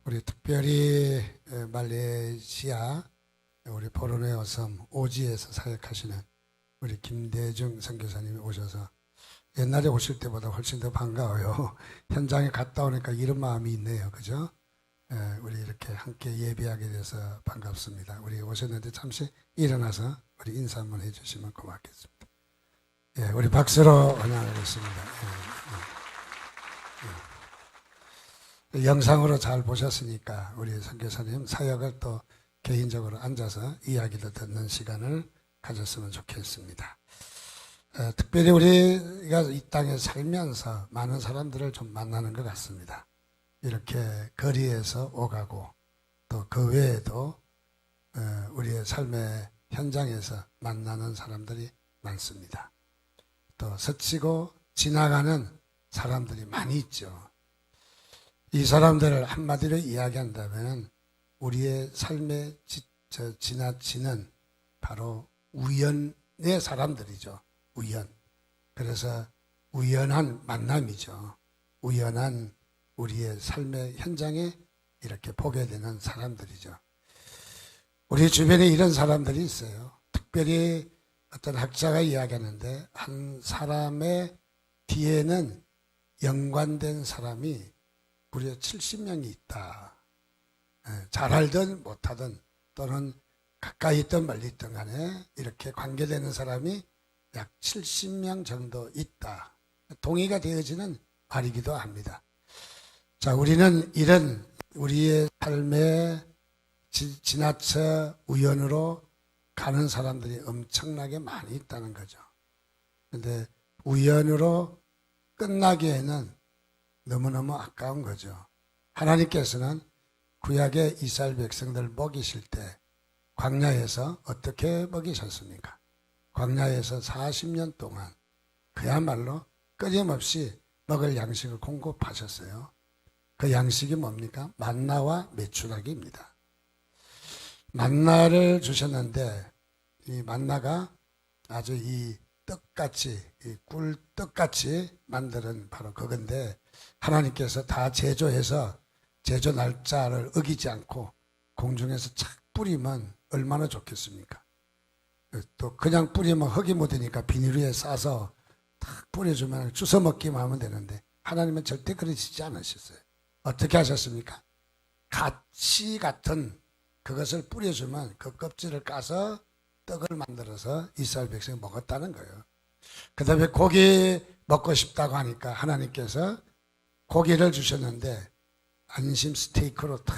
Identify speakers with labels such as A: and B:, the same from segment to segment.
A: 우리 특별히 말레이시아 우리 보르네오 섬 오지에서 사역하시는 우리 김대중 선교사님이 오셔서 옛날에 오실 때보다 훨씬 더 반가워요. 현장에 갔다 오니까 이런 마음이 있네요. 그죠? 우리 이렇게 함께 예배하게 돼서 반갑습니다. 우리 오셨는데 잠시 일어나서 우리 인사 한번 해주시면 고맙겠습니다. 우리 박수로 환영하겠습니다. 영상으로 잘 보셨으니까 우리 선교사님 사역을 또 개인적으로 앉아서 이야기를 듣는 시간을 가졌으면 좋겠습니다. 특별히 우리가 이 땅에 살면서 많은 사람들을 좀 만나는 것 같습니다. 이렇게 거리에서 오가고 또 그 외에도 우리의 삶의 현장에서 만나는 사람들이 많습니다. 또 스치고 지나가는 사람들이 많이 있죠. 이 사람들을 한마디로 이야기한다면 우리의 삶에 지나치는 바로 우연의 사람들이죠. 우연. 그래서 우연한 만남이죠. 우연한 우리의 삶의 현장에 이렇게 보게 되는 사람들이죠. 우리 주변에 이런 사람들이 있어요. 특별히 어떤 학자가 이야기하는데 한 사람의 뒤에는 연관된 사람이 무려 70명이 있다. 잘 알든 못하든 또는 가까이 있든 멀리 있든 간에 이렇게 관계되는 사람이 약 70명 정도 있다. 동의가 되어지는 말이기도 합니다. 자, 우리는 이런 우리의 삶에 지나쳐 우연으로 가는 사람들이 엄청나게 많이 있다는 거죠. 그런데 우연으로 끝나기에는 너무너무 아까운 거죠. 하나님께서는 구약의 이스라엘 백성들 먹이실 때 광야에서 어떻게 먹이셨습니까? 광야에서 40년 동안 그야말로 끊임없이 먹을 양식을 공급하셨어요. 그 양식이 뭡니까? 만나와 메추라기입니다. 만나를 주셨는데 이 만나가 아주 이 떡같이 이 꿀떡같이 만드는 바로 그건데 하나님께서 다 제조해서 제조 날짜를 어기지 않고 공중에서 착 뿌리면 얼마나 좋겠습니까? 또 그냥 뿌리면 흙이 묻으니까 비닐 위에 싸서 탁 뿌려주면 주워 먹기만 하면 되는데 하나님은 절대 그러시지 않으셨어요. 어떻게 하셨습니까? 가시 같은 그것을 뿌려주면 그 껍질을 까서 떡을 만들어서 이스라엘 백성이 먹었다는 거예요. 그 다음에 고기 먹고 싶다고 하니까 하나님께서 고기를 주셨는데 안심 스테이크로 탁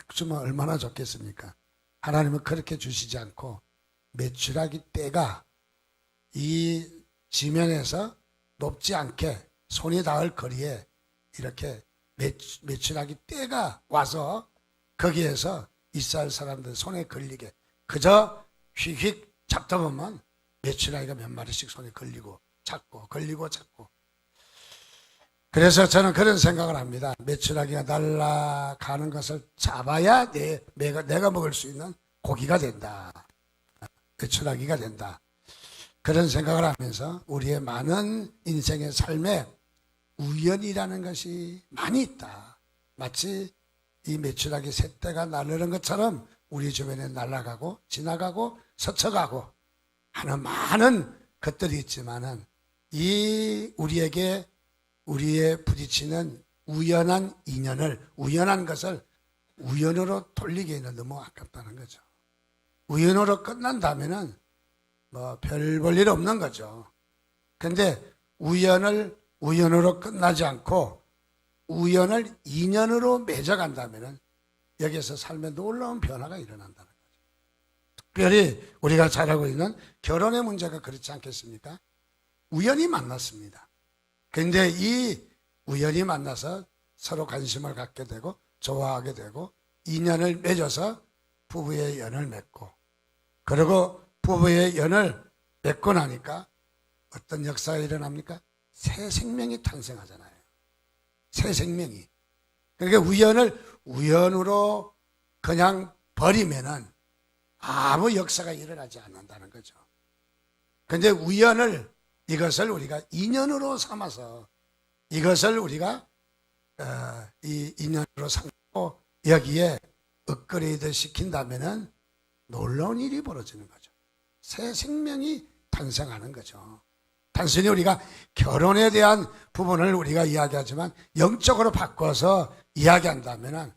A: 주면 얼마나 좋겠습니까? 하나님은 그렇게 주시지 않고 메추라기 떼가 이 지면에서 높지 않게 손이 닿을 거리에 이렇게 메추라기 떼가 와서 거기에서 이스라엘 사람들 손에 걸리게 그저 휙휙 잡다 보면 메추라기가 몇 마리씩 손에 걸리고 잡고 걸리고 잡고. 그래서 저는 그런 생각을 합니다. 메추라기가 날아가는 것을 잡아야 내가 먹을 수 있는 고기가 된다. 메추라기가 된다. 그런 생각을 하면서 우리의 많은 인생의 삶에 우연이라는 것이 많이 있다. 마치 이 메추라기 새떼가 날르는 것처럼 우리 주변에 날아가고 지나가고 스쳐가고 하는 많은 것들이 있지만은 이 우리의 부딪히는 우연한 인연을 우연한 것을 우연으로 돌리기에는 너무 아깝다는 거죠. 우연으로 끝난다면은 뭐 별 볼 일 없는 거죠. 근데 우연으로 끝나지 않고 우연을 인연으로 맺어간다면은 여기에서 삶에 놀라운 변화가 일어난다는 거죠. 특별히 우리가 잘 알고 있는 결혼의 문제가 그렇지 않겠습니까? 우연히 만났습니다. 그런데 이 우연히 만나서 서로 관심을 갖게 되고 좋아하게 되고 인연을 맺어서 부부의 연을 맺고 그리고 부부의 연을 맺고 나니까 어떤 역사가 일어납니까? 새 생명이 탄생하잖아요. 새 생명이. 그러니까 우연으로 그냥 버리면은 아무 역사가 일어나지 않는다는 거죠. 그런데 이것을 우리가 인연으로 삼아서 이것을 우리가 이 인연으로 삼고 여기에 업그레이드 시킨다면은 놀라운 일이 벌어지는 거죠. 새 생명이 탄생하는 거죠. 단순히 우리가 결혼에 대한 부분을 우리가 이야기하지만 영적으로 바꿔서 이야기한다면은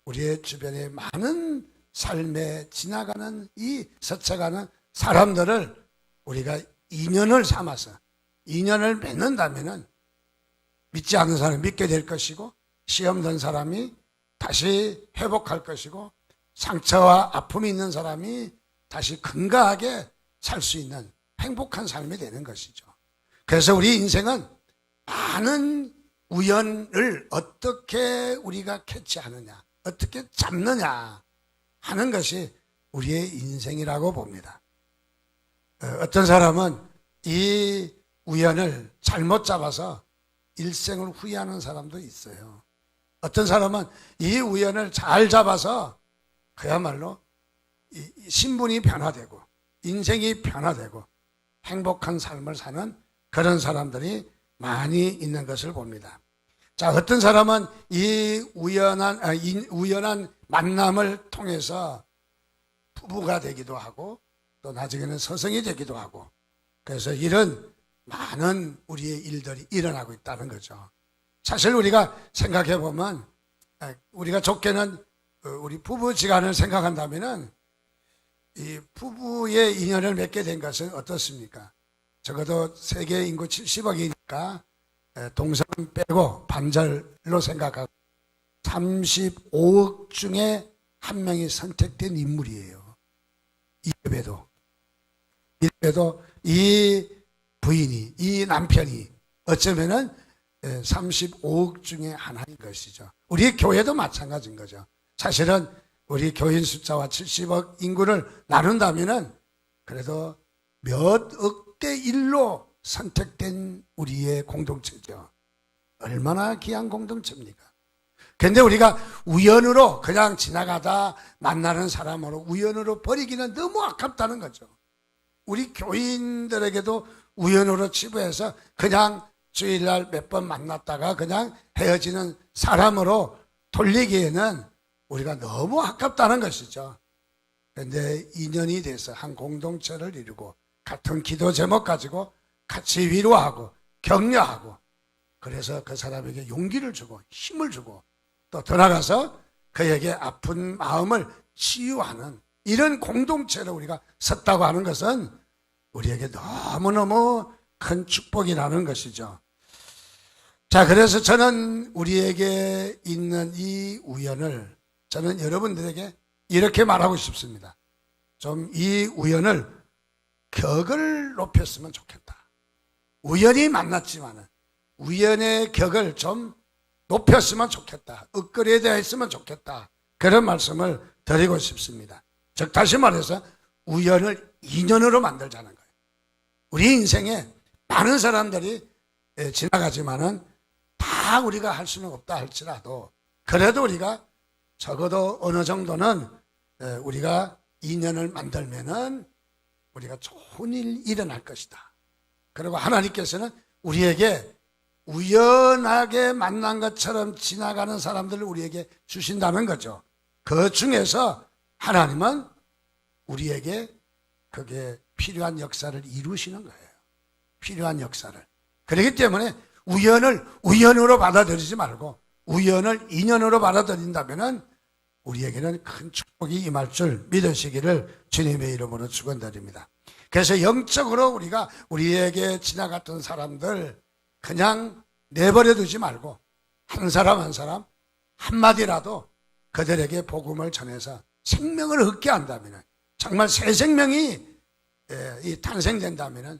A: 우리의 주변에 많은 삶에 지나가는 이 스쳐가는 사람들을 우리가 인연을 삼아서 인연을 맺는다면은 믿지 않는 사람이 믿게 될 것이고 시험 든 사람이 다시 회복할 것이고 상처와 아픔이 있는 사람이 다시 건강하게 살 수 있는 행복한 삶이 되는 것이죠. 그래서 우리 인생은 많은 우연을 어떻게 우리가 캐치하느냐, 어떻게 잡느냐 하는 것이 우리의 인생이라고 봅니다. 어떤 사람은 이 우연을 잘못 잡아서 일생을 후회하는 사람도 있어요. 어떤 사람은 이 우연을 잘 잡아서 그야말로 신분이 변화되고 인생이 변화되고 행복한 삶을 사는 그런 사람들이 많이 있는 것을 봅니다. 자, 어떤 사람은 이 우연한 만남을 통해서 부부가 되기도 하고 또 나중에는 서성이 되기도 하고 그래서 이런 많은 우리의 일들이 일어나고 있다는 거죠. 사실 우리가 생각해 보면 우리가 좋게는 우리 부부지간을 생각한다면은 이 부부의 인연을 맺게 된 것은 어떻습니까? 적어도 세계 인구 70억이니까 동성 빼고 반절로 생각하고 35억 중에 한 명이 선택된 인물이에요. 이래도 이 부인이, 이 남편이 어쩌면은 35억 중에 하나인 것이죠. 우리 교회도 마찬가지인 거죠. 사실은 우리 교인 숫자와 70억 인구를 나눈다면은 그래도 몇 억대 1로 선택된 우리의 공동체죠. 얼마나 귀한 공동체입니까? 그런데 우리가 우연으로 그냥 지나가다 만나는 사람으로 우연으로 버리기는 너무 아깝다는 거죠. 우리 교인들에게도 우연으로 치부해서 그냥 주일날 몇 번 만났다가 그냥 헤어지는 사람으로 돌리기에는 우리가 너무 아깝다는 것이죠. 그런데 인연이 돼서 한 공동체를 이루고 같은 기도 제목 가지고 같이 위로하고 격려하고 그래서 그 사람에게 용기를 주고 힘을 주고 또 더 나아가서 그에게 아픈 마음을 치유하는 이런 공동체를 우리가 섰다고 하는 것은 우리에게 너무너무 큰 축복이라는 것이죠. 자, 그래서 저는 우리에게 있는 이 우연을 저는 여러분들에게 이렇게 말하고 싶습니다. 좀 이 우연을 격을 높였으면 좋겠다. 우연히 만났지만은 우연의 격을 좀 높였으면 좋겠다. 업그레이드 했으면 좋겠다. 그런 말씀을 드리고 싶습니다. 즉 다시 말해서 우연을 인연으로 만들자는 거예요. 우리 인생에 많은 사람들이 지나가지만은 다 우리가 할 수는 없다 할지라도 그래도 우리가 적어도 어느 정도는 우리가 인연을 만들면은 우리가 좋은 일이 일어날 것이다. 그리고 하나님께서는 우리에게 우연하게 만난 것처럼 지나가는 사람들을 우리에게 주신다는 거죠. 그 중에서 하나님은 우리에게 그게 필요한 역사를 이루시는 거예요. 필요한 역사를. 그렇기 때문에 우연을 우연으로 받아들이지 말고 우연을 인연으로 받아들인다면 우리에게는 큰 축복이 임할 줄 믿으시기를 주님의 이름으로 축원드립니다. 그래서 영적으로 우리가 우리에게 지나갔던 사람들 그냥 내버려 두지 말고 한 사람 한 사람 한마디라도 그들에게 복음을 전해서 생명을 얻게 한다면 정말 새 생명이 탄생된다면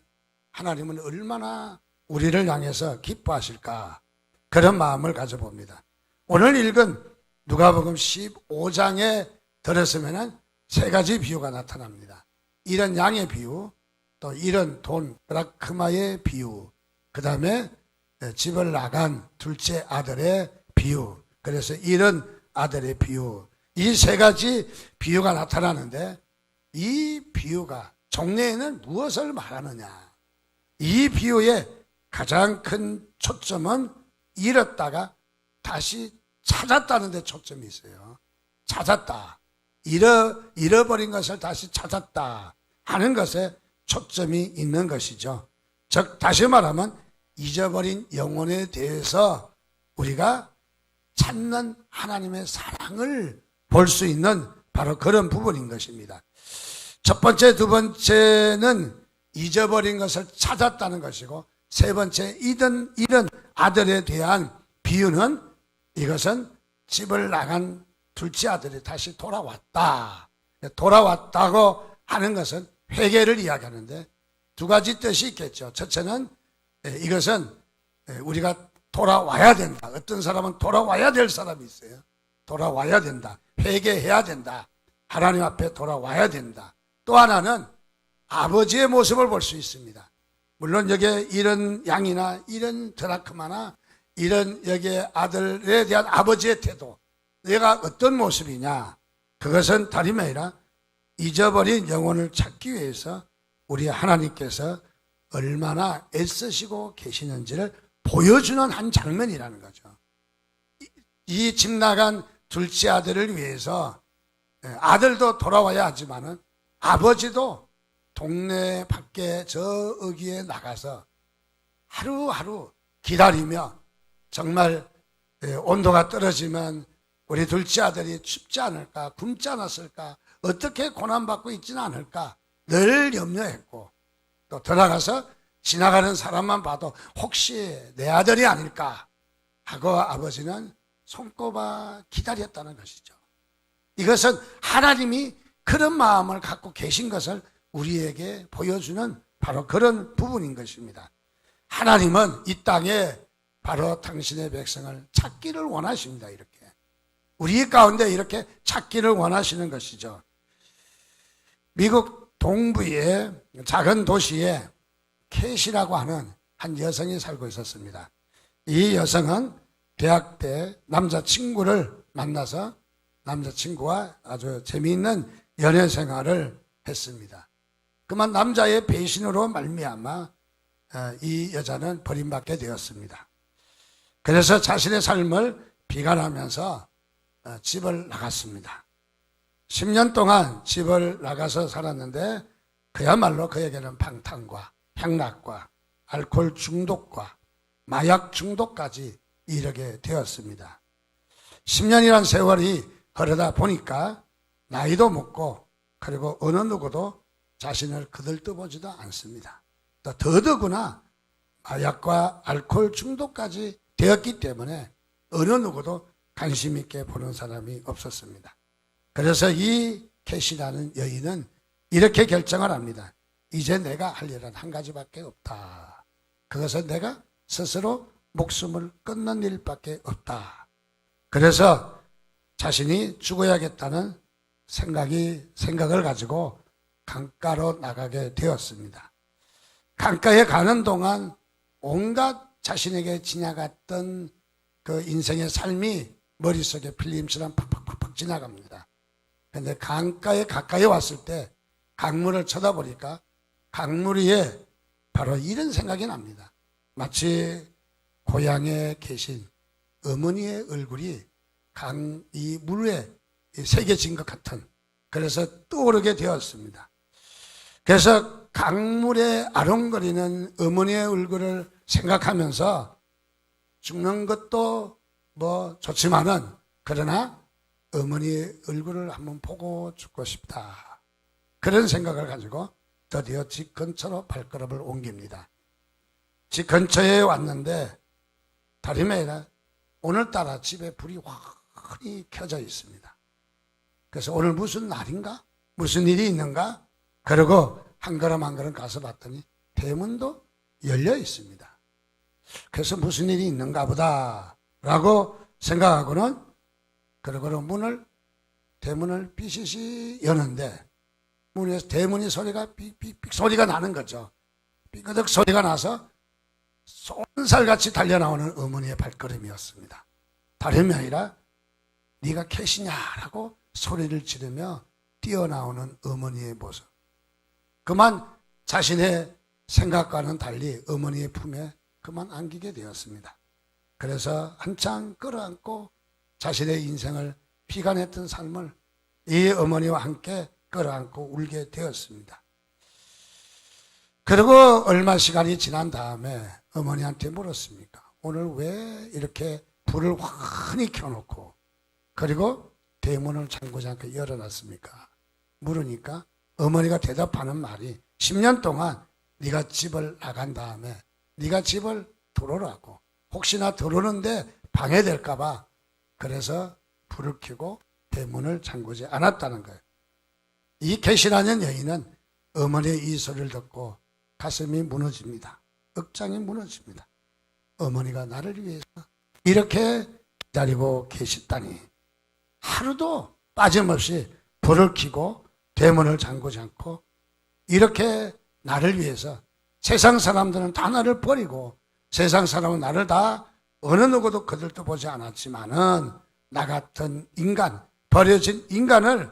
A: 하나님은 얼마나 우리를 향해서 기뻐하실까 그런 마음을 가져봅니다. 오늘 읽은 누가복음 15장에 들었으면 세 가지 비유가 나타납니다. 이런 양의 비유, 또 이런 돈 드라크마의 비유, 그 다음에 집을 나간 둘째 아들의 비유, 그래서 이런 아들의 비유, 이 세 가지 비유가 나타나는데 이 비유가 종래에는 무엇을 말하느냐? 이 비유의 가장 큰 초점은 잃었다가 다시 찾았다는 데 초점이 있어요. 찾았다. 잃어버린 것을 다시 찾았다 하는 것에 초점이 있는 것이죠. 즉 다시 말하면 잊어버린 영혼에 대해서 우리가 찾는 하나님의 사랑을 볼 수 있는 바로 그런 부분인 것입니다. 첫 번째, 두 번째는 잊어버린 것을 찾았다는 것이고, 세 번째 잃은 아들에 대한 비유는 이것은 집을 나간 둘째 아들이 다시 돌아왔다. 돌아왔다고 하는 것은 회개를 이야기하는데 두 가지 뜻이 있겠죠. 첫째는 이것은 우리가 돌아와야 된다. 어떤 사람은 돌아와야 될 사람이 있어요. 돌아와야 된다. 회개해야 된다. 하나님 앞에 돌아와야 된다. 또 하나는 아버지의 모습을 볼 수 있습니다. 물론 여기에 이런 양이나 이런 드라크마나 이런 여기에 아들에 대한 아버지의 태도, 내가 어떤 모습이냐, 그것은 다름이 아니라 잊어버린 영혼을 찾기 위해서 우리 하나님께서 얼마나 애쓰시고 계시는지를 보여주는 한 장면이라는 거죠. 이 집 나간 둘째 아들을 위해서 아들도 돌아와야 하지만은 아버지도 동네 밖에 저 어귀에 나가서 하루하루 기다리며 정말 온도가 떨어지면 우리 둘째 아들이 춥지 않을까, 굶지 않았을까, 어떻게 고난받고 있지는 않을까 늘 염려했고, 또 들어가서 지나가는 사람만 봐도 혹시 내 아들이 아닐까 하고 아버지는 손꼽아 기다렸다는 것이죠. 이것은 하나님이 그런 마음을 갖고 계신 것을 우리에게 보여주는 바로 그런 부분인 것입니다. 하나님은 이 땅에 바로 당신의 백성을 찾기를 원하십니다. 이렇게 우리 가운데 이렇게 찾기를 원하시는 것이죠. 미국 동부의 작은 도시에 캣이라고 하는 한 여성이 살고 있었습니다. 이 여성은 대학 때 남자친구를 만나서 남자친구와 아주 재미있는 연애 생활을 했습니다. 그만 남자의 배신으로 말미암아 이 여자는 버림받게 되었습니다. 그래서 자신의 삶을 비관하면서 집을 나갔습니다. 10년 동안 집을 나가서 살았는데 그야말로 그에게는 방탕과 향락과 알코올 중독과 마약 중독까지 이르게 되었습니다. 10년이란 세월이 흐르다 보니까 나이도 먹고 그리고 어느 누구도 자신을 거들떠보지도 않습니다. 또 더더구나 마약과 알코올 중독까지 되었기 때문에 어느 누구도 관심 있게 보는 사람이 없었습니다. 그래서 이 캣이라는 여인은 이렇게 결정을 합니다. 이제 내가 할 일은 한 가지밖에 없다. 그것은 내가 스스로 목숨을 끊는 일밖에 없다. 그래서 자신이 죽어야겠다는 생각을 가지고 강가로 나가게 되었습니다. 강가에 가는 동안 온갖 자신에게 지나갔던 그 인생의 삶이 머릿속에 필름처럼 팍팍팍팍 지나갑니다. 그런데 강가에 가까이 왔을 때 강물을 쳐다보니까 강물 위에 바로 이런 생각이 납니다. 마치 고향에 계신 어머니의 얼굴이 이 물에 새겨진 것 같은, 그래서 떠오르게 되었습니다. 그래서 강물에 아롱거리는 어머니의 얼굴을 생각하면서 죽는 것도 뭐 좋지만은 그러나 어머니의 얼굴을 한번 보고 죽고 싶다. 그런 생각을 가지고 드디어 집 근처로 발걸음을 옮깁니다. 집 근처에 왔는데 다름이 아니라 오늘따라 집에 불이 환히 켜져 있습니다. 그래서 오늘 무슨 날인가? 무슨 일이 있는가? 그러고 한 걸음 한 걸음 가서 봤더니 대문도 열려 있습니다. 그래서 무슨 일이 있는가 보다 라고 생각하고는 그러고 대문을 삐시시 여는데 문에서 대문이 소리가 삑삑삑 소리가 나는 거죠. 삐그덕 소리가 나서 쏜살같이 달려나오는 어머니의 발걸음이었습니다. 다름이 아니라 네가 캣이냐라고 소리를 지르며 뛰어나오는 어머니의 모습. 그만 자신의 생각과는 달리 어머니의 품에 그만 안기게 되었습니다. 그래서 한창 끌어안고 자신의 인생을 피곤했던 삶을 이 어머니와 함께 끌어안고 울게 되었습니다. 그리고 얼마 시간이 지난 다음에 어머니한테 물었습니까? 오늘 왜 이렇게 불을 환히 켜놓고 그리고 대문을 잠그지 않고 열어놨습니까? 물으니까 어머니가 대답하는 말이 10년 동안 네가 집을 나간 다음에 네가 집을 들어오라고, 혹시나 들어오는데 방해될까 봐 그래서 불을 켜고 대문을 잠그지 않았다는 거예요. 이 계시라는 여인은 어머니의 이 소리를 듣고 가슴이 무너집니다. 억장이 무너집니다. 어머니가 나를 위해서 이렇게 기다리고 계시다니, 하루도 빠짐없이 불을 켜고 대문을 잠그지 않고 이렇게 나를 위해서, 세상 사람들은 다 나를 버리고 세상 사람은 나를 다 어느 누구도 거들떠 보지 않았지만은 나 같은 인간, 버려진 인간을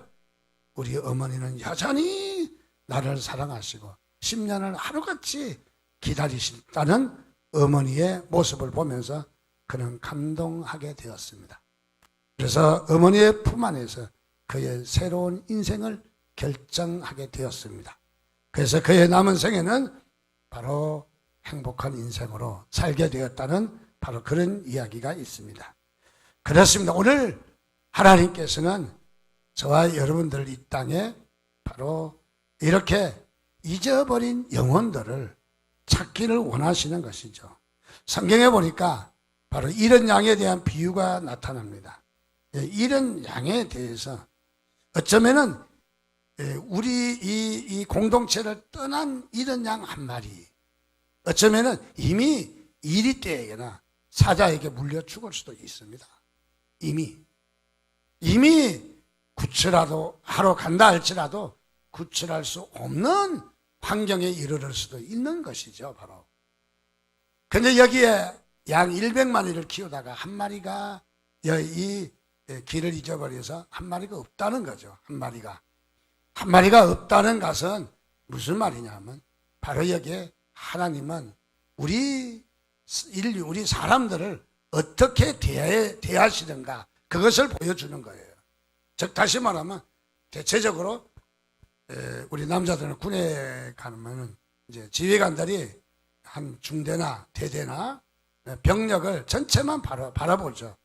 A: 우리 어머니는 여전히 나를 사랑하시고 10년을 하루같이 기다리신다는 어머니의 모습을 보면서 그는 감동하게 되었습니다. 그래서 어머니의 품 안에서 그의 새로운 인생을 결정하게 되었습니다. 그래서 그의 남은 생에는 바로 행복한 인생으로 살게 되었다는 바로 그런 이야기가 있습니다. 그렇습니다. 오늘 하나님께서는 저와 여러분들 이 땅에 바로 이렇게 잊어버린 영혼들을 찾기를 원하시는 것이죠. 성경에 보니까 바로 이런 양에 대한 비유가 나타납니다. 이런 양에 대해서 어쩌면은 우리 이 공동체를 떠난 이런 양 한 마리, 어쩌면은 이미 이리 때에나 사자에게 물려 죽을 수도 있습니다. 이미 구출하러 간다 할지라도 구출할 수 없는 환경에 이르를 수도 있는 것이죠, 바로. 근데 여기에 양 100마리를 키우다가 한 마리가 이 길을 잊어버려서 한 마리가 없다는 거죠. 한 마리가 없다는 것은 무슨 말이냐면 바로 여기에 하나님은 우리 인류, 우리 사람들을 어떻게 대하시는가, 그것을 보여주는 거예요. 즉 다시 말하면 대체적으로 우리 남자들은 군에 가면은 이제 지휘관들이 한 중대나 대대나 병력을 전체만 바라보죠.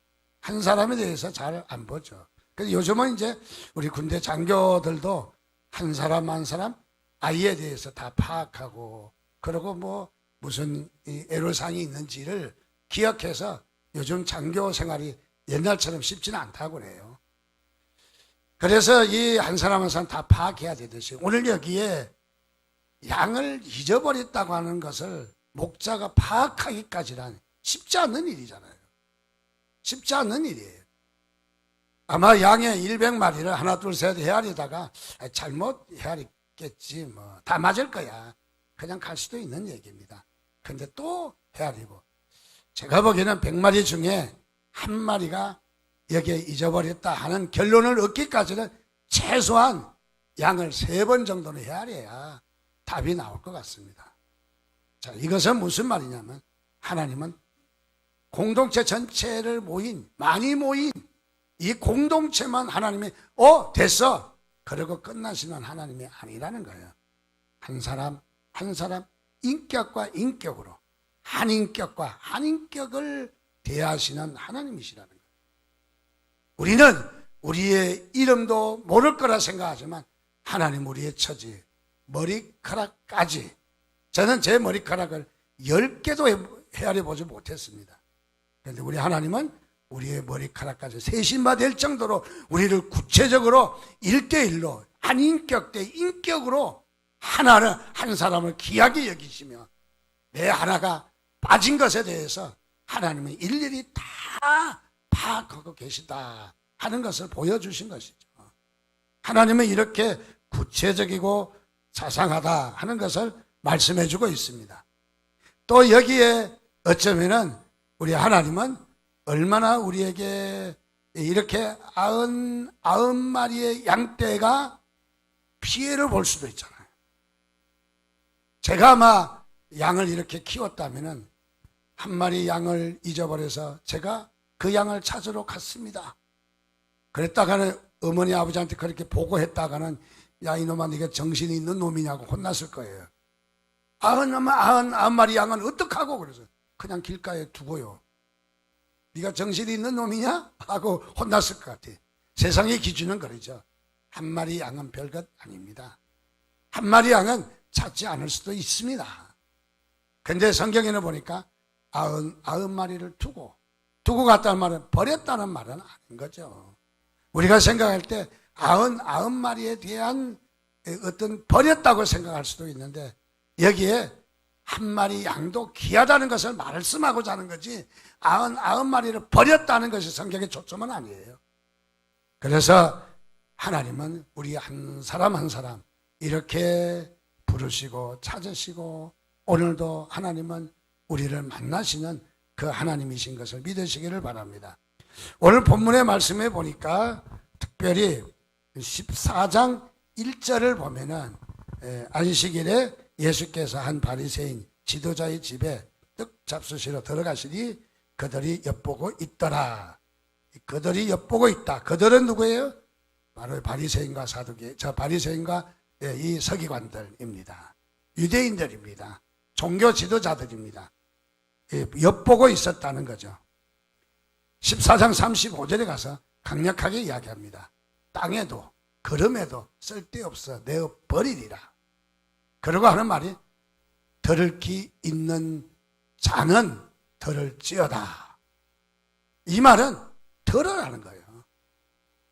A: 한 사람에 대해서 잘 안 보죠. 그래서 요즘은 이제 우리 군대 장교들도 한 사람 한 사람 아이에 대해서 다 파악하고, 그리고 뭐 무슨 애로사항이 있는지를 기억해서 요즘 장교 생활이 옛날처럼 쉽지는 않다고 그래요. 그래서 이 한 사람 한 사람 다 파악해야 되듯이 오늘 여기에 양을 잊어버렸다고 하는 것을 목자가 파악하기까지는 쉽지 않는 일이잖아요. 쉽지 않는 일이에요. 아마 양의 100마리를 하나 둘 셋 헤아리다가 잘못 헤아리겠지, 뭐 다 맞을 거야, 그냥 갈 수도 있는 얘기입니다. 근데 또 헤아리고, 제가 보기에는 100마리 중에 한 마리가 여기에 잊어버렸다 하는 결론을 얻기까지는 최소한 양을 3번 정도는 헤아려야 답이 나올 것 같습니다. 자, 이것은 무슨 말이냐면 하나님은 공동체 전체를 많이 모인 이 공동체만 하나님이 됐어 그러고 끝나시는 하나님이 아니라는 거예요. 한 사람 한 사람 인격과 인격으로, 한 인격과 한 인격을 대하시는 하나님이시라는 거예요. 우리는 우리의 이름도 모를 거라 생각하지만 하나님 우리의 처지, 머리카락까지, 저는 제 머리카락을 10개도 헤아려 보지 못했습니다. 그런데 우리 하나님은 우리의 머리카락까지 세심화될 정도로 우리를 구체적으로 1대1로 한 인격 대 인격으로 한 사람을 귀하게 여기시며 내 하나가 빠진 것에 대해서 하나님은 일일이 다 파악하고 계시다 하는 것을 보여주신 것이죠. 하나님은 이렇게 구체적이고 자상하다 하는 것을 말씀해주고 있습니다. 또 여기에 어쩌면은 우리 하나님은 얼마나 우리에게 이렇게 90마리의 양떼가 피해를 볼 수도 있잖아요. 제가 아마 양을 이렇게 키웠다면은 한 마리 양을 잊어버려서 제가 그 양을 찾으러 갔습니다. 그랬다가는 어머니 아버지한테 그렇게 보고했다가는 야 이놈아 네가 정신이 있는 놈이냐고 혼났을 거예요. 아흔 마리 양은 어떡하고 그래서 그냥 길가에 두고요. 네가 정신이 있는 놈이냐? 하고 혼났을 것 같아. 세상의 기준은 그러죠. 한 마리 양은 별것 아닙니다. 한 마리 양은 찾지 않을 수도 있습니다. 근데 성경에는 보니까 아흔 마리를 두고 갔다는 말은 버렸다는 말은 아닌 거죠. 우리가 생각할 때 아흔 마리에 대한 어떤 버렸다고 생각할 수도 있는데 여기에 한 마리 양도 귀하다는 것을 말씀하고자 하는 거지 아흔 마리를 버렸다는 것이 성경의 초점은 아니에요. 그래서 하나님은 우리 한 사람 한 사람 이렇게 부르시고 찾으시고 오늘도 하나님은 우리를 만나시는 그 하나님이신 것을 믿으시기를 바랍니다. 오늘 본문의 말씀에 보니까 특별히 14장 1절을 보면은 안식일에 예수께서 한 바리새인 지도자의 집에 떡 잡수시러 들어가시니 그들이 엿보고 있더라. 그들이 엿보고 있다. 그들은 누구예요? 바로 바리새인과 사두개, 바리새인과 이 서기관들입니다. 유대인들입니다. 종교 지도자들입니다. 엿보고 있었다는 거죠. 14장 35절에 가서 강력하게 이야기합니다. 땅에도 걸음에도 쓸데없어 내어 버리리라. 그러고 하는 말이 들을 기 있는 자는 들을지어다. 이 말은 들으라는 거예요.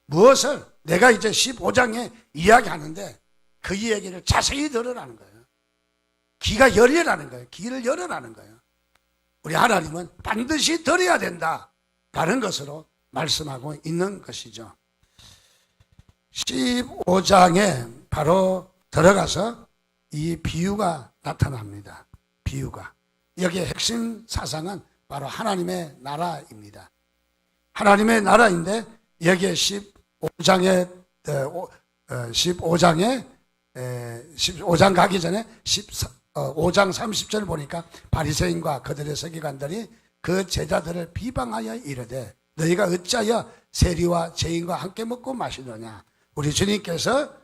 A: 무엇을 내가 이제 15장에 이야기하는데 그 이야기를 자세히 들으라는 거예요. 귀가 열리라는 거예요. 귀를 열으라는 거예요. 우리 하나님은 반드시 들어야 된다라는 것으로 말씀하고 있는 것이죠. 15장에 바로 들어가서 이 비유가 나타납니다. 비유가. 여기에 핵심 사상은 바로 하나님의 나라입니다. 하나님의 나라인데 여기에 15장에 15장 가기 전에 5장 30절 보니까 바리새인과 그들의 서기관들이 그 제자들을 비방하여 이르되 너희가 어찌하여 세리와 죄인과 함께 먹고 마시느냐. 우리 주님께서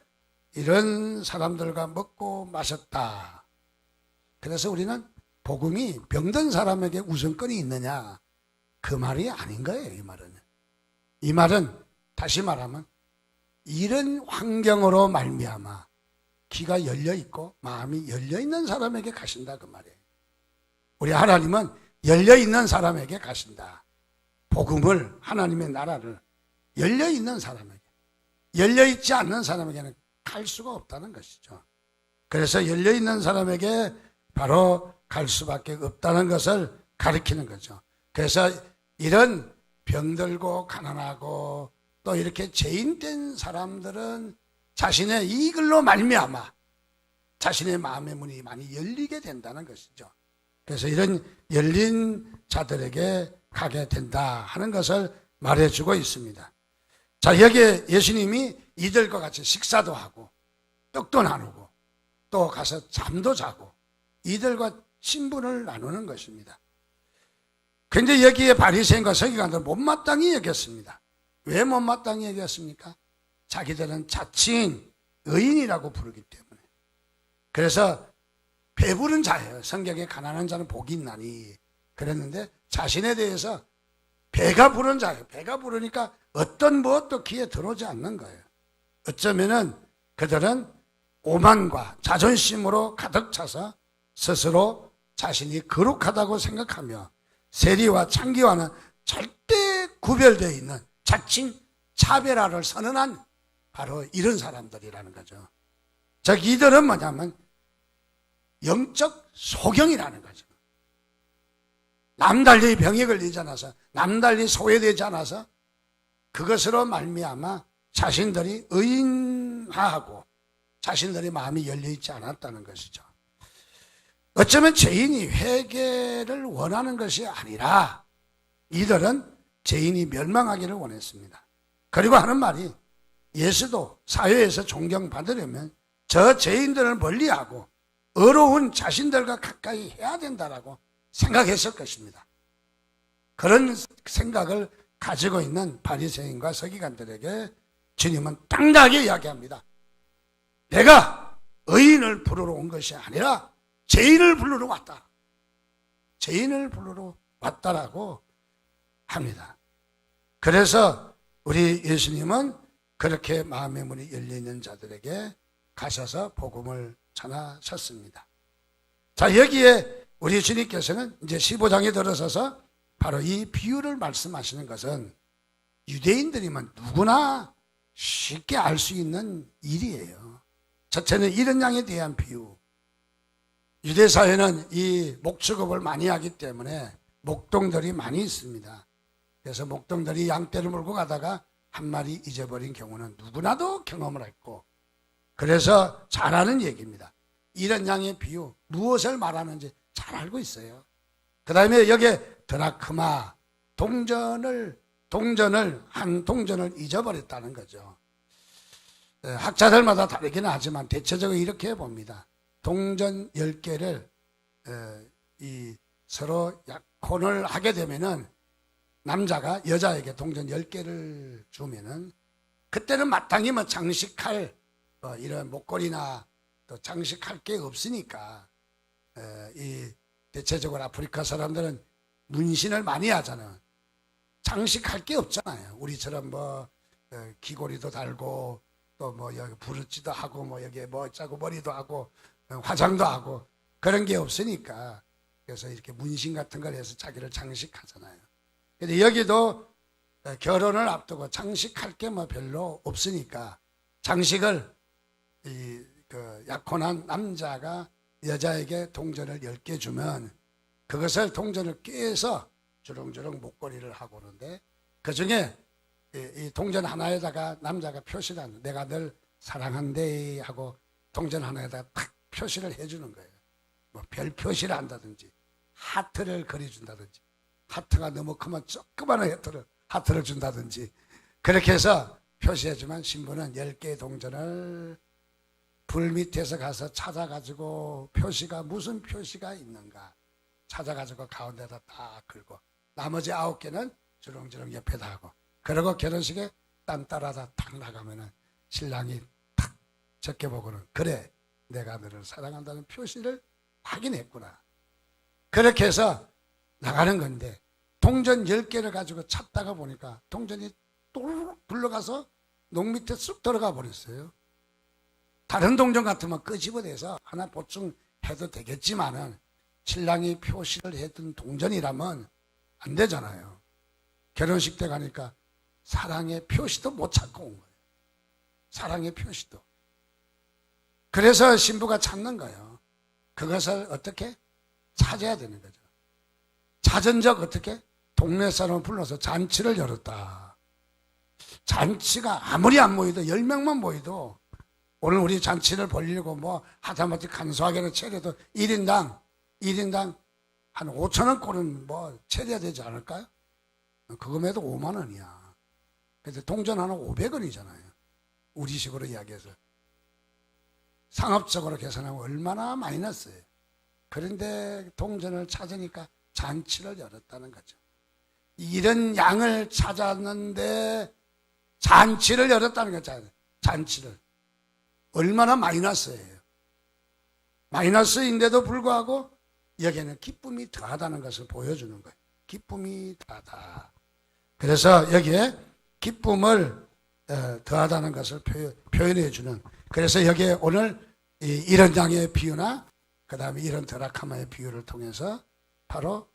A: 이런 사람들과 먹고 마셨다. 그래서 우리는 복음이 병든 사람에게 우선권이 있느냐, 그 말이 아닌 거예요. 이 말은 다시 말하면 이런 환경으로 말미암아 귀가 열려있고 마음이 열려있는 사람에게 가신다, 그 말이에요. 우리 하나님은 열려있는 사람에게 가신다. 복음을, 하나님의 나라를 열려있는 사람에게, 열려있지 않는 사람에게는 갈 수가 없다는 것이죠. 그래서 열려있는 사람에게 바로 갈 수밖에 없다는 것을 가리키는 거죠. 그래서 이런 병들고 가난하고 또 이렇게 죄인된 사람들은 자신의 이글로 말미암아 자신의 마음의 문이 많이 열리게 된다는 것이죠. 그래서 이런 열린 자들에게 가게 된다 하는 것을 말해주고 있습니다. 자, 여기에 예수님이 이들과 같이 식사도 하고 떡도 나누고 또 가서 잠도 자고 이들과 친분을 나누는 것입니다. 근데 여기에 바리새인과 서기관들 못마땅히 여겼습니다. 왜 못마땅히 여겼습니까? 자기들은 자칭 의인이라고 부르기 때문에. 그래서 배부른 자예요. 성경에 가난한 자는 복이 있나니 그랬는데 자신에 대해서 배가 부른 자예요. 배가 부르니까 어떤 무엇도 귀에 들어오지 않는 거예요. 어쩌면은 그들은 오만과 자존심으로 가득 차서 스스로 자신이 거룩하다고 생각하며 세리와 창기와는 절대 구별되어 있는 자칭 차별화를 선언한 바로 이런 사람들이라는 거죠. 즉 이들은 뭐냐면 영적 소경이라는 거죠. 남달리 병에 걸리지 않아서, 남달리 소외되지 않아서 그것으로 말미암아 자신들이 의인화하고 자신들의 마음이 열려있지 않았다는 것이죠. 어쩌면 죄인이 회개를 원하는 것이 아니라 이들은 죄인이 멸망하기를 원했습니다. 그리고 하는 말이 예수도 사회에서 존경받으려면 저 죄인들을 멀리하고 어려운 자신들과 가까이 해야 된다라고 생각했을 것입니다. 그런 생각을 가지고 있는 바리새인과 서기관들에게 주님은 당당하게 이야기합니다. 내가 의인을 부르러 온 것이 아니라 죄인을 부르러 왔다. 죄인을 부르러 왔다라고 합니다. 그래서 우리 예수님은 그렇게 마음의 문이 열려있는 자들에게 가셔서 복음을 전하셨습니다. 자, 여기에 우리 주님께서는 이제 15장에 들어서서 바로 이 비유를 말씀하시는 것은 유대인들이면 누구나 쉽게 알 수 있는 일이에요. 첫째는 이런 양에 대한 비유. 유대사회는 이 목축업을 많이 하기 때문에 목동들이 많이 있습니다. 그래서 목동들이 양떼를 몰고 가다가 한 마리 잊어버린 경우는 누구나도 경험을 했고, 그래서 잘 아는 얘기입니다. 이런 양의 비유, 무엇을 말하는지 잘 알고 있어요. 그 다음에 여기에 드라크마, 한 동전을 잊어버렸다는 거죠. 학자들마다 다르기는 하지만 대체적으로 이렇게 봅니다. 동전 10개를 서로 약혼을 하게 되면은 남자가 여자에게 동전 10개를 주면은 그때는 마땅히 뭐 장식할 이런 목걸이나 또 장식할 게 없으니까 이 대체적으로 아프리카 사람들은 문신을 많이 하잖아요. 장식할 게 없잖아요. 우리처럼 뭐 귀걸이도 달고 또 뭐 여기 부르지도 하고 뭐 여기에 뭐 짜고 머리도 하고 화장도 하고 그런 게 없으니까 그래서 이렇게 문신 같은 걸 해서 자기를 장식하잖아요. 근데 여기도 결혼을 앞두고 장식할 게 뭐 별로 없으니까 장식을 약혼한 남자가 여자에게 동전을 10개 주면 그것을 동전을 꿰서 주렁주렁 목걸이를 하고 오는데 그 중에 이 동전 하나에다가 남자가 표시를 한다. 내가 널 사랑한대 하고 동전 하나에다가 탁 표시를 해주는 거예요. 뭐 별 표시를 한다든지 하트를 그려준다든지 하트가 너무 크면 조그마한 하트를 준다든지 그렇게 해서 표시해주면 신부는 10개의 동전을 불 밑에서 가서 찾아가지고 표시가 무슨 표시가 있는가 찾아가지고 가운데다 딱 걸고 나머지 9개는 주렁주렁 옆에다 하고 그리고 결혼식에 딴 따라다 탁 나가면은 신랑이 탁 적게보고는 그래 내가 너를 사랑한다는 표시를 확인했구나. 그렇게 해서 나가는 건데 동전 10개를 가지고 찾다가 보니까 동전이 또르륵 굴러가서 농 밑에 쑥 들어가 버렸어요. 다른 동전 같으면 끄집어내서 하나 보충해도 되겠지만은 신랑이 표시를 했던 동전이라면 안 되잖아요. 결혼식 때 가니까 사랑의 표시도 못 찾고 온 거예요. 사랑의 표시도. 그래서 신부가 찾는 거예요. 그것을 어떻게? 찾아야 되는 거죠. 찾은 적 어떻게? 동네 사람을 불러서 잔치를 열었다. 잔치가 아무리 안 모여도 10명만 모여도 오늘 우리 잔치를 벌리고 뭐 하다못해 간소하게는 차려도 1인당 한 5,000원 꼴은 뭐 차려야 되지 않을까요? 그거에도 5만 원이야. 근데 동전 하나 500원이잖아요. 우리식으로 이야기해서. 상업적으로 계산하면 얼마나 마이너스예요. 그런데 동전을 찾으니까 잔치를 열었다는 거죠. 이런 양을 찾았는데 잔치를 열었다는 거잖아요. 잔치를. 얼마나 마이너스예요. 마이너스인데도 불구하고 여기에는 기쁨이 더하다는 것을 보여주는 거예요. 기쁨이 더하다. 그래서 여기에 기쁨을 더하다는 것을 표현해 주는, 그래서 여기에 오늘 이런 양의 비유나 그 다음에 이런 드라카마의 비유를 통해서 바로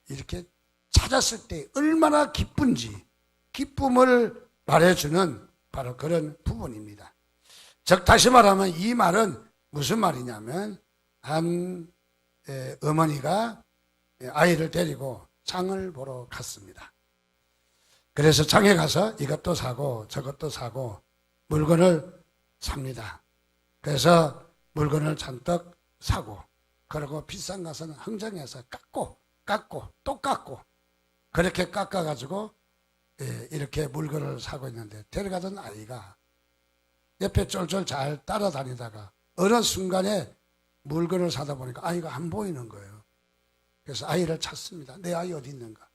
A: 이렇게 찾았을 때 얼마나 기쁜지 기쁨을 말해주는 바로 그런 부분입니다. 즉 다시 말하면 이 말은 무슨 말이냐면 한 어머니가 아이를 데리고 장을 보러 갔습니다. 그래서 장에 가서 이것도 사고 저것도 사고 물건을 삽니다. 그래서 물건을 잔뜩 사고 그리고 비싼 것은 흥정해서 깎고 또 깎고 그렇게 깎아가지고 이렇게 물건을 사고 있는데 데려가던 아이가 옆에 쫄쫄 잘 따라다니다가 어느 순간에 물건을 사다 보니까 아이가 안 보이는 거예요. 그래서 아이를 찾습니다. 내 아이 어디 있는가?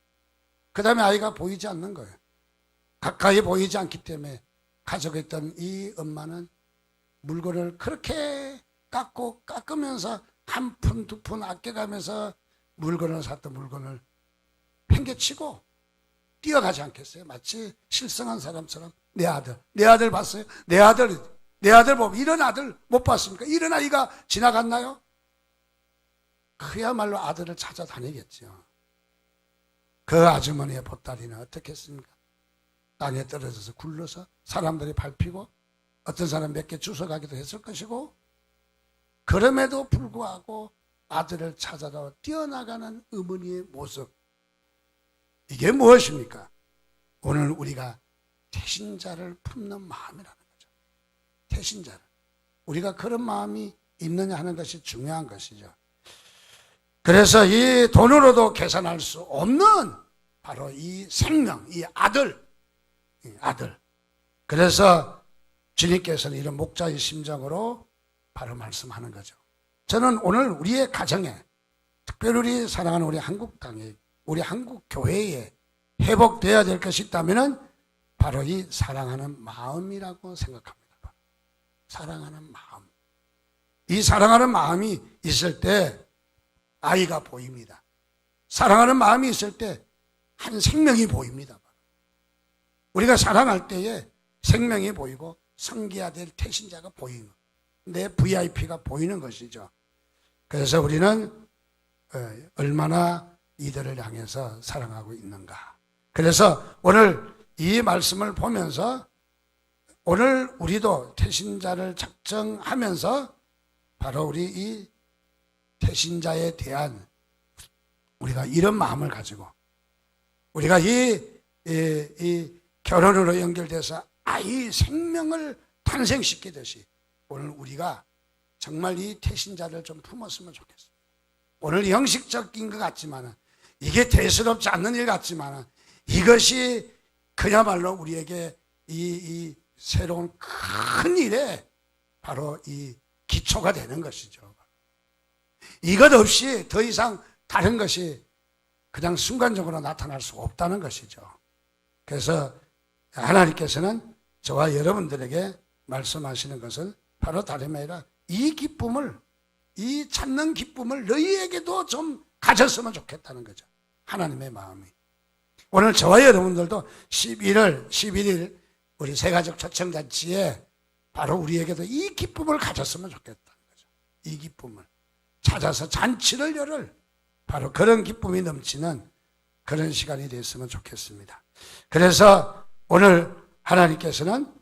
A: 그 다음에 아이가 보이지 않는 거예요. 가까이 보이지 않기 때문에 가지고 있던 이 엄마는 물건을 그렇게 깎으면서 한 푼, 두 푼 아껴가면서 물건을 샀던 물건을 팽개치고 뛰어가지 않겠어요? 마치 실성한 사람처럼 내 아들 봤어요? 내 아들 보면 이런 아들 못 봤습니까? 이런 아이가 지나갔나요? 그야말로 아들을 찾아다니겠죠. 그 아주머니의 보따리는 어떻게 했습니까? 땅에 떨어져서 굴러서 사람들이 밟히고 어떤 사람 몇 개 주워가기도 했을 것이고, 그럼에도 불구하고 아들을 찾아서 뛰어나가는 어머니의 모습, 이게 무엇입니까? 오늘 우리가 태신자를 품는 마음이라는 거죠. 태신자를. 우리가 그런 마음이 있느냐 하는 것이 중요한 것이죠. 그래서 이 돈으로도 계산할 수 없는 바로 이 생명, 이 아들. 그래서 주님께서는 이런 목자의 심정으로 바로 말씀하는 거죠. 저는 오늘 우리의 가정에, 특별히 우리 사랑하는 우리 한국 땅에, 우리 한국 교회에 회복되어야 될 것이 있다면 바로 이 사랑하는 마음이라고 생각합니다. 사랑하는 마음. 이 사랑하는 마음이 있을 때 아이가 보입니다. 사랑하는 마음이 있을 때 한 생명이 보입니다. 우리가 사랑할 때에 생명이 보이고 섬겨야 될 태신자가 보이는, 내 VIP가 보이는 것이죠. 그래서 우리는 얼마나 이들을 향해서 사랑하고 있는가. 그래서 오늘 이 말씀을 보면서 오늘 우리도 태신자를 작정하면서 바로 우리 이 태신자에 대한 우리가 이런 마음을 가지고 우리가 이 결혼으로 연결돼서 아이 생명을 탄생시키듯이 오늘 우리가 정말 이 태신자를 좀 품었으면 좋겠어요. 오늘 형식적인 것 같지만은, 이게 대수롭지 않는 일 같지만은, 이것이 그야말로 우리에게 이 새로운 큰 일에 바로 이 기초가 되는 것이죠. 이것 없이 더 이상 다른 것이 그냥 순간적으로 나타날 수 없다는 것이죠. 그래서 하나님께서는 저와 여러분들에게 말씀하시는 것은 바로 다름이 아니라 이 기쁨을, 이 찾는 기쁨을 너희에게도 좀 가졌으면 좋겠다는 거죠. 하나님의 마음이. 오늘 저와 여러분들도 11일 우리 새가족 초청잔치에 바로 우리에게도 이 기쁨을 가졌으면 좋겠다는 거죠. 이 기쁨을 찾아서 잔치를 열을 바로 그런 기쁨이 넘치는 그런 시간이 됐으면 좋겠습니다. 그래서 오늘 하나님께서는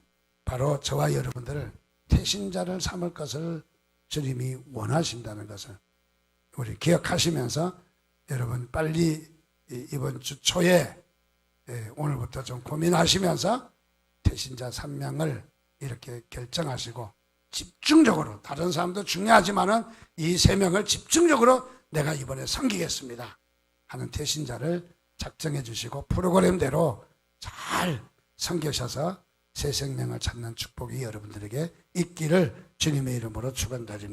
A: 바로 저와 여러분들을 태신자를 삼을 것을 주님이 원하신다는 것을 우리 기억하시면서 여러분 빨리 이번 주 초에 오늘부터 좀 고민하시면서 태신자 3명을 이렇게 결정하시고 집중적으로, 다른 사람도 중요하지만은 이 3명을 집중적으로 내가 이번에 섬기겠습니다 하는 태신자를 작정해 주시고 프로그램대로 잘 섬기셔서 새 생명을 찾는 축복이 여러분들에게 있기를 주님의 이름으로 축원드립니다.